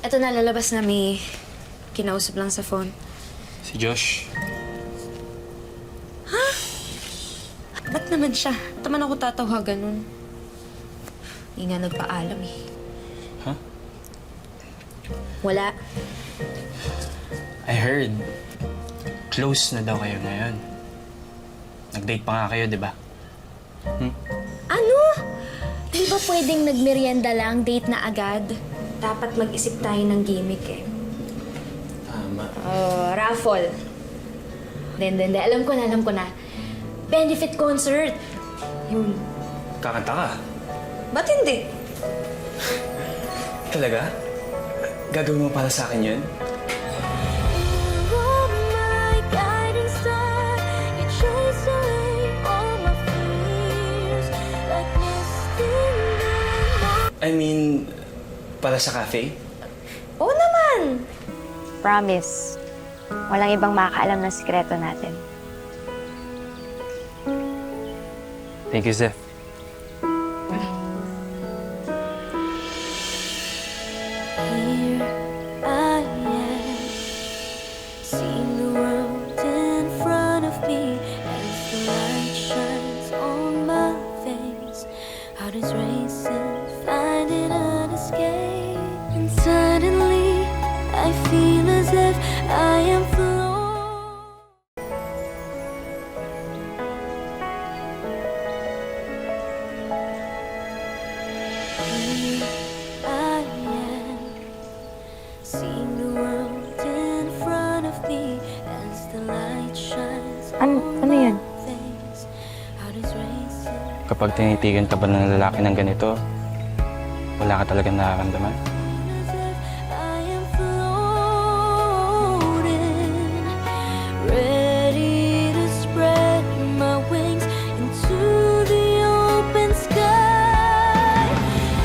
Ito na, lalabas na, may kinausap lang sa phone. Si Josh. Ba't naman siya? Ba't naman ako tatawagan nun? Hindi nga nagpaalam eh. Huh? Wala. I heard. Close na daw kayo ngayon. Nag-date pa nga kayo, di ba? Ano? Di ba pwedeng nagmerienda lang, date na agad? Dapat mag-isip tayo ng gimmick eh. Tama. Oh, raffle. Hindi. Alam ko na. Benefit concert. Yun. Kakanta ka? Ba't hindi? Talaga? Gagawin mo para sa akin yun? I mean, para sa cafe? Oo naman! Promise. Walang ibang makakaalam ng sikreto natin. Thank you, Zeph. Here I am, seeing the world in front of me as the light shines on my face. Heart is racing, finding an escape, and suddenly I feel as if I am floating. Here I am, seeing the world in front of me as the light shines Ano on yan? my face. Heart is racing. Kapag tinitigan ka ba ng lalaki ng ganito, wala ka talagang nararamdaman? As if I am floating, ready to spread my wings into the open sky.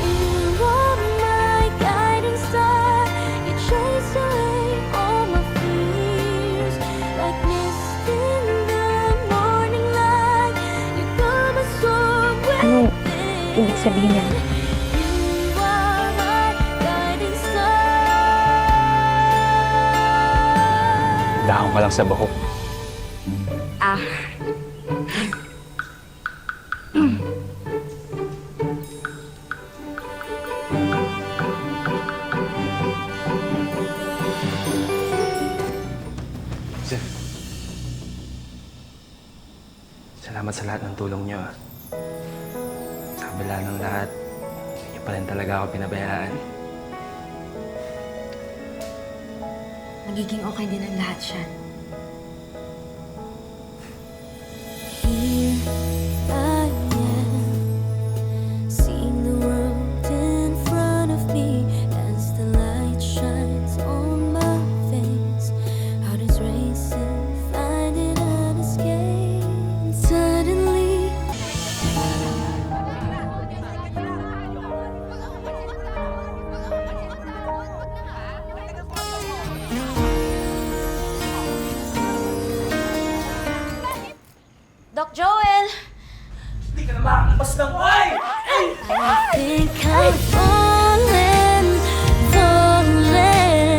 You are my guiding star. You chase away all my fears like mist in the morning light. You come and soar Ano within. ibig sabihin yan? You are my guiding star. Dahon ka lang sa bahok. Ah. Zeph. Salamat sa lahat ng tulong niyo. Sa kabila ng lahat, hindi pa rin talaga ako pinabayaan. Magiging okay din ang lahat siya. Here I am, seeing the world in front of me as the light shines on my face. Heart is racing, finding an escape. And suddenly, Doc Joel! I think I'm falling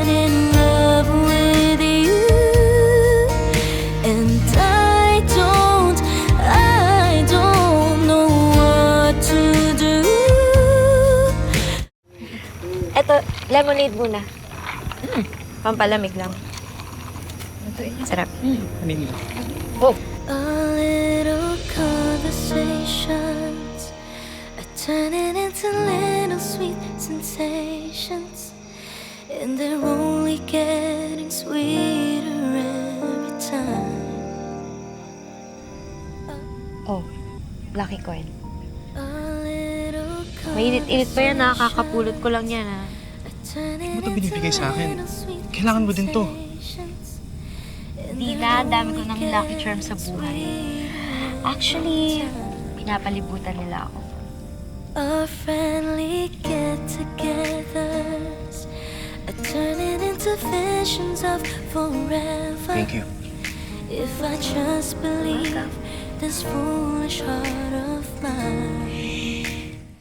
in love with you, and I don't know what to do. Eto, lemonade muna. Pampalamig lang. Sarap. A little conversations are turning into little sweet sensations, and they're only getting sweeter every time. Oh, lucky coin. A little Mainit-init pa yan, nakakapulot ko lang yan, ha? Hindi mo to binibigay sa akin. Kailangan mo din to. Di na, dami ko ng lucky charm sa buhay. Actually, pinapalibutan nila ako. Our friendly get-togethers are turning into visions of forever. Thank you. If I just believe this foolish heart of mine.